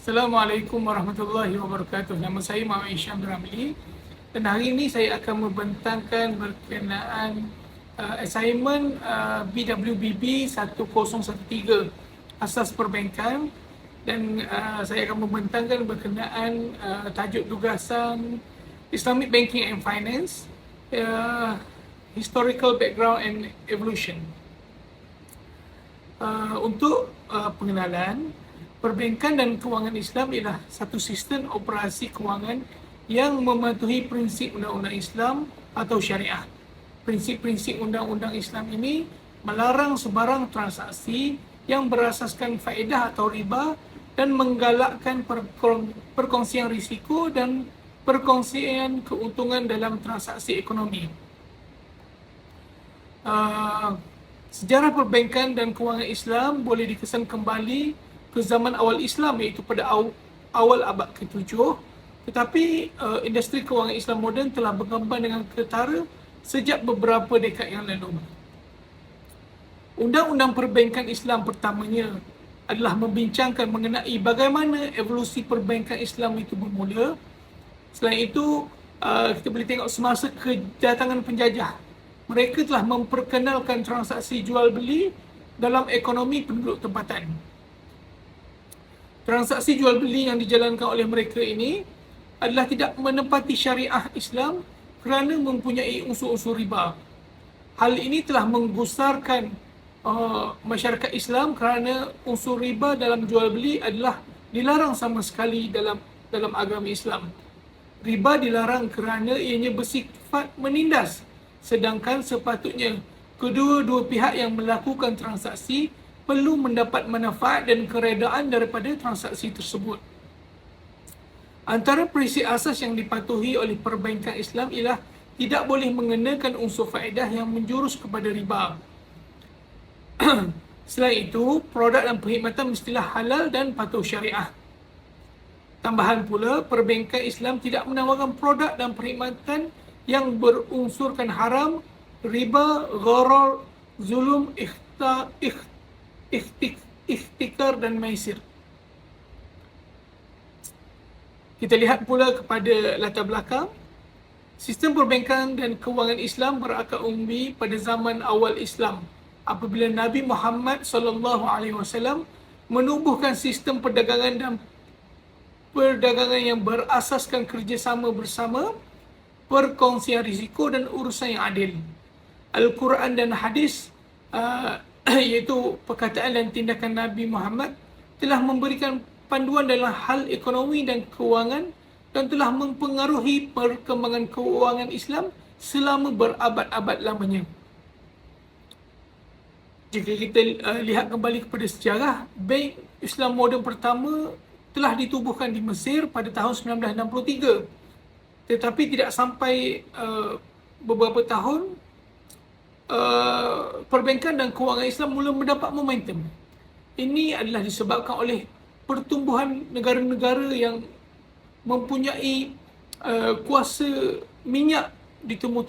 Assalamualaikum warahmatullahi wabarakatuh. Nama saya Muhammad Isyam Ramli dan hari ini saya akan membentangkan berkenaan assignment BWBB 1013 Asas Perbankan dan saya akan membentangkan berkenaan tajuk tugasan Islamic Banking and Finance, Historical Background and Evolution. Untuk pengenalan, perbankan dan kewangan Islam ialah satu sistem operasi kewangan yang mematuhi prinsip undang-undang Islam atau syariah. Prinsip-prinsip undang-undang Islam ini melarang sebarang transaksi yang berasaskan faedah atau riba dan menggalakkan perkongsian risiko dan perkongsian keuntungan dalam transaksi ekonomi. Sejarah perbankan dan kewangan Islam boleh dikesan kembali ke zaman awal Islam, iaitu pada awal abad ke-7, tetapi industri kewangan Islam moden telah berkembang dengan ketara sejak beberapa dekad yang lalu. Undang-undang perbankan Islam pertamanya adalah membincangkan mengenai bagaimana evolusi perbankan Islam itu bermula. Selain itu, kita boleh tengok semasa kedatangan penjajah, mereka telah memperkenalkan transaksi jual beli dalam ekonomi penduduk tempatan. Transaksi jual beli yang dijalankan oleh mereka ini adalah tidak menepati syariah Islam kerana mempunyai unsur-unsur riba. Hal ini telah menggusarkan masyarakat Islam kerana unsur riba dalam jual beli adalah dilarang sama sekali dalam agama Islam. Riba dilarang kerana ianya bersifat menindas, sedangkan sepatutnya kedua-dua pihak yang melakukan transaksi perlu mendapat manfaat dan keredaan daripada transaksi tersebut. Antara prinsip asas yang dipatuhi oleh perbankan Islam ialah tidak boleh mengenakan unsur faedah yang menjurus kepada riba. Selain itu, produk dan perkhidmatan mestilah halal dan patuh syariah. Tambahan pula, perbankan Islam tidak menawarkan produk dan perkhidmatan yang berunsurkan haram, riba, gharar, zulum, ihtikar dan maisir. Kita lihat pula kepada latar belakang. Sistem perbankan dan kewangan Islam berakar umbi pada zaman awal Islam, apabila Nabi Muhammad SAW menubuhkan sistem perdagangan yang berasaskan kerjasama bersama, perkongsian risiko dan urusan yang adil. Al-Quran dan hadis, iaitu perkataan dan tindakan Nabi Muhammad, telah memberikan panduan dalam hal ekonomi dan kewangan dan telah mempengaruhi perkembangan kewangan Islam selama berabad-abad lamanya. Jika kita lihat kembali kepada sejarah, Bank Islam moden pertama telah ditubuhkan di Mesir pada tahun 1963. Tetapi tidak sampai beberapa tahun, perbankan dan kewangan Islam mula mendapat momentum. Ini adalah disebabkan oleh pertumbuhan negara-negara yang mempunyai kuasa minyak di Timur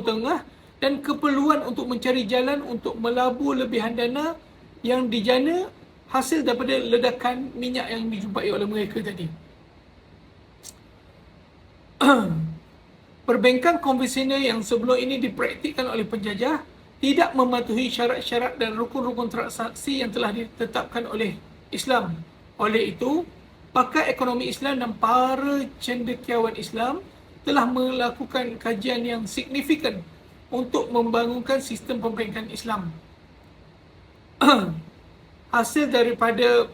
Tengah dan keperluan untuk mencari jalan untuk melabur lebihan dana yang dijana hasil daripada ledakan minyak yang dijumpai oleh mereka tadi. Perbankan konvensional yang sebelum ini dipraktikkan oleh penjajah tidak mematuhi syarat-syarat dan rukun-rukun transaksi yang telah ditetapkan oleh Islam. Oleh itu, pakar ekonomi Islam dan para cendekiawan Islam telah melakukan kajian yang signifikan untuk membangunkan sistem perbankan Islam. Hasil daripada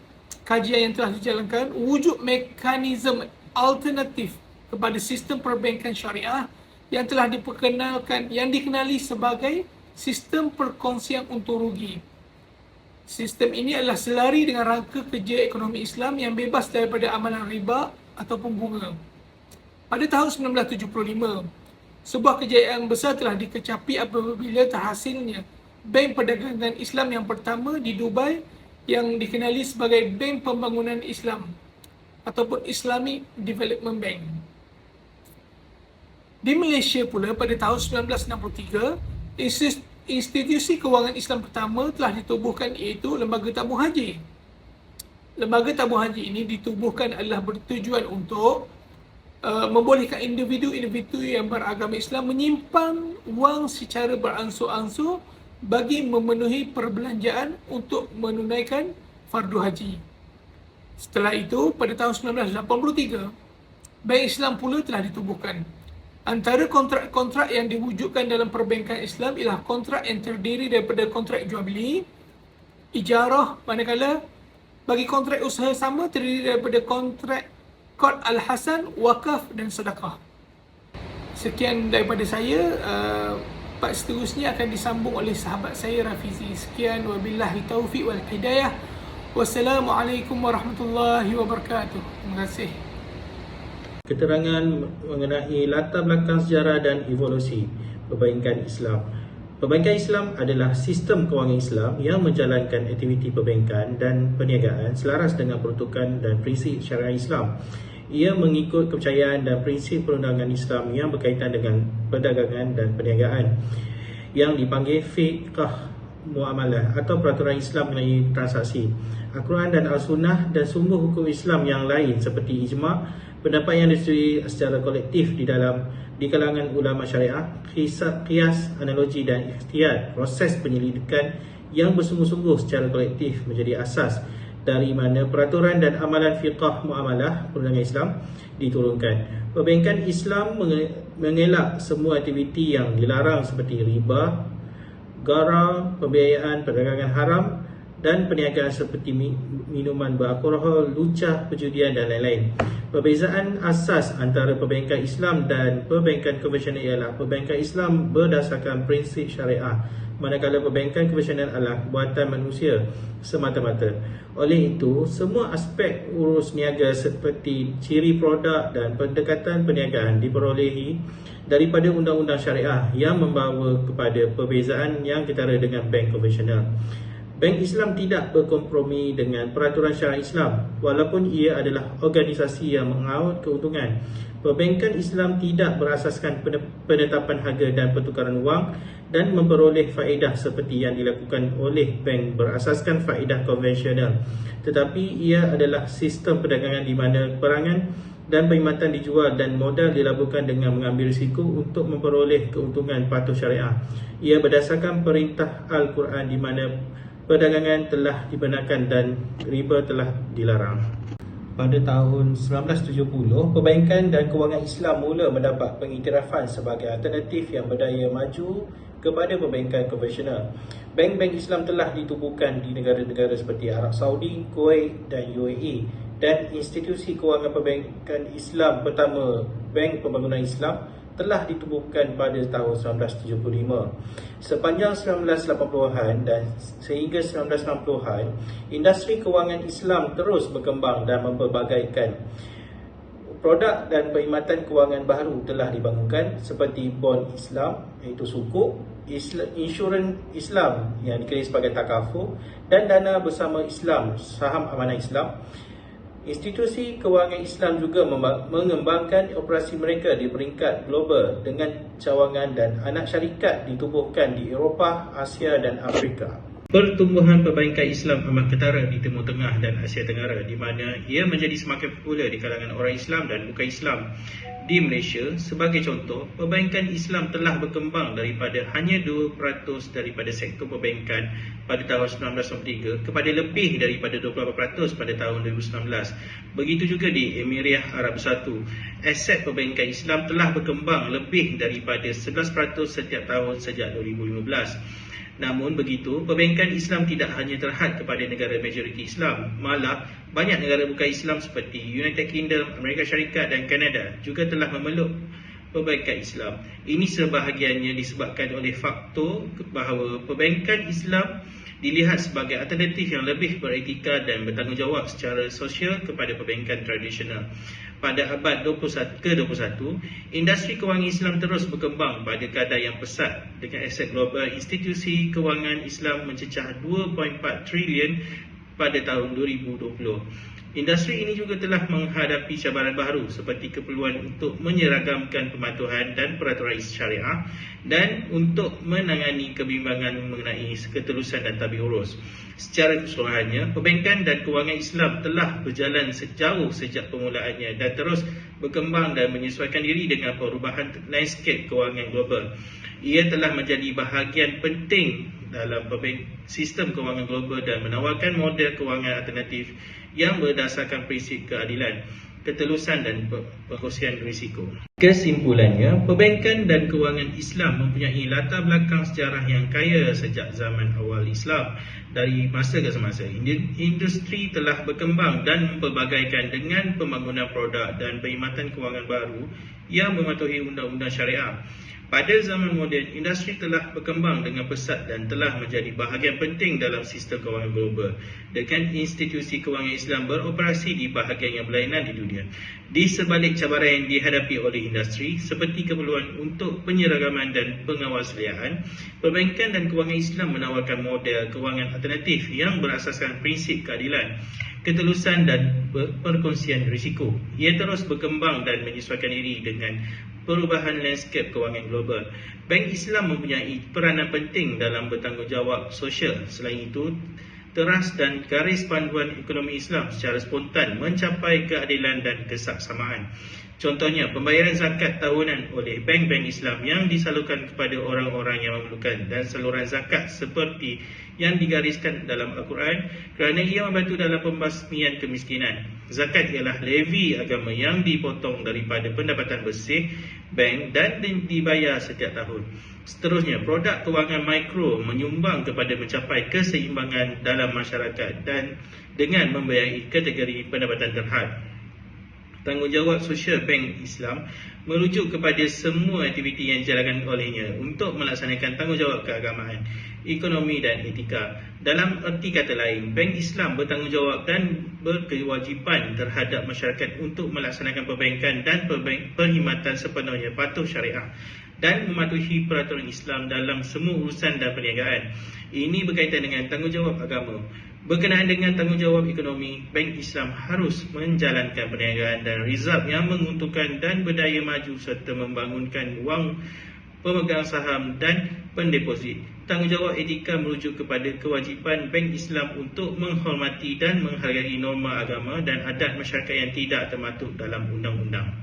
kajian yang telah dijalankan, wujud mekanisme alternatif kepada sistem perbankan syariah yang telah dikenali sebagai sistem perkongsian untung rugi. Sistem ini adalah selari dengan rangka kerja ekonomi Islam yang bebas daripada amalan riba ataupun bunga. Pada tahun 1975, sebuah kejayaan besar telah dikecapi apabila terhasilnya Bank Perdagangan Islam yang pertama di Dubai yang dikenali sebagai Bank Pembangunan Islam ataupun Islamic Development Bank. Di Malaysia pula pada tahun 1963, institusi kewangan Islam pertama telah ditubuhkan, iaitu Lembaga Tabung Haji. lembaga tabung haji ini ditubuhkan adalah bertujuan untuk membolehkan individu-individu yang beragama Islam menyimpan wang secara beransur-ansur bagi memenuhi perbelanjaan untuk menunaikan fardu haji. Setelah itu, pada tahun 1983, Bank Islam pula telah ditubuhkan. Antara kontrak-kontrak yang diwujudkan dalam perbankan Islam ialah kontrak yang terdiri daripada kontrak jual beli, ijarah, manakala bagi kontrak usaha sama terdiri daripada kontrak Qard Al-Hasan, wakaf dan sedekah. Sekian daripada saya. Part seterusnya akan disambung oleh sahabat saya Rafizi. Sekian, wabillahi taufiq wal hidayah. Wassalamualaikum warahmatullahi wabarakatuh. Terima kasih. Keterangan mengenai latar belakang sejarah dan evolusi perbankan Islam. Perbankan Islam adalah sistem kewangan Islam yang menjalankan aktiviti perbankan dan perniagaan selaras dengan peruntukan dan prinsip syariah Islam. Ia mengikut kepercayaan dan prinsip perundangan Islam yang berkaitan dengan perdagangan dan perniagaan yang dipanggil fiqh muamalah atau peraturan Islam mengenai transaksi. Al-Quran dan Al-Sunnah dan sumber hukum Islam yang lain seperti ijma', pendapat yang disetujui secara kolektif di kalangan ulama syariah, qiyas, analogi dan ikhtiyar, proses penyelidikan yang bersungguh-sungguh secara kolektif menjadi asas dari mana peraturan dan amalan fiqh muamalah perundangan Islam diturunkan. Perbankan Islam mengelak semua aktiviti yang dilarang seperti riba, garam, pembiayaan perdagangan haram dan perniagaan seperti minuman beralkohol, lucah, perjudian dan lain-lain. Perbezaan asas antara perbankan Islam dan perbankan konvensional ialah perbankan Islam berdasarkan prinsip syariah, manakala perbankan konvensional adalah buatan manusia semata-mata. Oleh itu, semua aspek urus niaga seperti ciri produk dan pendekatan perniagaan diperolehi daripada undang-undang syariah yang membawa kepada perbezaan yang ketara dengan bank konvensional. Bank Islam tidak berkompromi dengan peraturan syariah Islam walaupun ia adalah organisasi yang mengaut keuntungan. Perbankan Islam tidak berasaskan penetapan harga dan pertukaran wang dan memperoleh faedah seperti yang dilakukan oleh bank berasaskan faedah konvensional. Tetapi ia adalah sistem perdagangan di mana perangan dan perkhidmatan dijual dan modal dilaburkan dengan mengambil risiko untuk memperoleh keuntungan patuh syariah. Ia berdasarkan perintah Al-Quran di mana perdagangan telah dibenarkan dan riba telah dilarang. Pada tahun 1970, perbankan dan kewangan Islam mula mendapat pengiktirafan sebagai alternatif yang berdaya maju kepada perbankan konvensional. Bank-bank Islam telah ditubuhkan di negara-negara seperti Arab Saudi, Kuwait dan UAE, dan institusi kewangan perbankan Islam pertama, Bank Pembangunan Islam, telah ditubuhkan pada tahun 1975. Sepanjang 1980-an dan sehingga 1990-an, industri kewangan Islam terus berkembang dan memperbagaikan. Produk dan perkhidmatan kewangan baru telah dibangunkan seperti bond Islam iaitu sukuk, insurans Islam yang dikenali sebagai takaful, dan dana bersama Islam, saham amanah Islam. Institusi kewangan Islam juga mengembangkan operasi mereka di peringkat global dengan cawangan dan anak syarikat ditubuhkan di Eropah, Asia dan Afrika. Pertumbuhan perbankan Islam amat ketara di Timur Tengah dan Asia Tenggara di mana ia menjadi semakin popular di kalangan orang Islam dan bukan Islam. Di Malaysia, sebagai contoh, perbankan Islam telah berkembang daripada hanya 2% daripada sektor perbankan pada tahun 1993 kepada lebih daripada 28% pada tahun 2019. Begitu juga di Emirat Arab Bersatu. Aset perbankan Islam telah berkembang lebih daripada 11% setiap tahun sejak 2015. Namun begitu, perbankan Islam tidak hanya terhad kepada negara majoriti Islam, malah banyak negara bukan Islam seperti United Kingdom, Amerika Syarikat dan Kanada juga telah memeluk perbankan Islam. Ini sebahagiannya disebabkan oleh faktor bahawa perbankan Islam dilihat sebagai alternatif yang lebih beretika dan bertanggungjawab secara sosial kepada perbankan tradisional. Pada abad ke-21, industri kewangan Islam terus berkembang pada kadar yang pesat dengan aset global institusi kewangan Islam mencecah 2.4 trilion pada tahun 2020. Industri ini juga telah menghadapi cabaran baru seperti keperluan untuk menyeragamkan pematuhan dan peraturan syariah dan untuk menangani kebimbangan mengenai keterusan dan tadbir urus. Secara keseluruhannya, perbankan dan kewangan Islam telah berjalan sejauh sejak permulaannya dan terus berkembang dan menyesuaikan diri dengan perubahan landscape kewangan global. Ia telah menjadi bahagian penting dalam sistem kewangan global dan menawarkan model kewangan alternatif yang berdasarkan prinsip keadilan, ketelusan dan perkongsian risiko. Kesimpulannya, perbankan dan kewangan Islam mempunyai latar belakang sejarah yang kaya sejak zaman awal Islam. Dari masa ke semasa, industri telah berkembang dan memperbagaikan dengan pembangunan produk dan perkhidmatan kewangan baru yang mematuhi undang-undang syariah. Pada zaman moden, industri telah berkembang dengan pesat dan telah menjadi bahagian penting dalam sistem kewangan global dengan institusi kewangan Islam beroperasi di bahagian yang berlainan di dunia. Di sebalik cabaran yang dihadapi oleh industri seperti keperluan untuk penyeragaman dan pengawasliaan, perbankan dan kewangan Islam menawarkan model kewangan alternatif yang berasaskan prinsip keadilan, ketelusan dan perkongsian risiko. Ia terus berkembang dan menyesuaikan diri dengan perubahan landscape kewangan global. Bank Islam mempunyai peranan penting dalam bertanggungjawab sosial. Selain itu, teras dan garis panduan ekonomi Islam secara spontan mencapai keadilan dan kesaksamaan. Contohnya, pembayaran zakat tahunan oleh bank-bank Islam yang disalurkan kepada orang-orang yang memerlukan dan saluran zakat seperti yang digariskan dalam Al-Quran kerana ia membantu dalam pembasmian kemiskinan. Zakat ialah levi agama yang dipotong daripada pendapatan bersih bank dan dibayar setiap tahun. Seterusnya, produk kewangan mikro menyumbang kepada mencapai keseimbangan dalam masyarakat dan dengan membiayai kategori pendapatan terhad. Tanggungjawab sosial Bank Islam merujuk kepada semua aktiviti yang dijalankan olehnya untuk melaksanakan tanggungjawab keagamaan, ekonomi dan etika. Dalam erti kata lain, Bank Islam bertanggungjawab dan berkewajipan terhadap masyarakat untuk melaksanakan perbankan dan perkhidmatan sepenuhnya patuh syariah dan mematuhi peraturan Islam dalam semua urusan dan perniagaan. Ini berkaitan dengan tanggungjawab agama. Berkenaan dengan tanggungjawab ekonomi, Bank Islam harus menjalankan perniagaan dan rizab yang menguntungkan dan berdaya maju serta membangunkan wang pemegang saham dan pendeposit. Tanggungjawab etika merujuk kepada kewajipan Bank Islam untuk menghormati dan menghargai norma agama dan adat masyarakat yang tidak termaktub dalam undang-undang.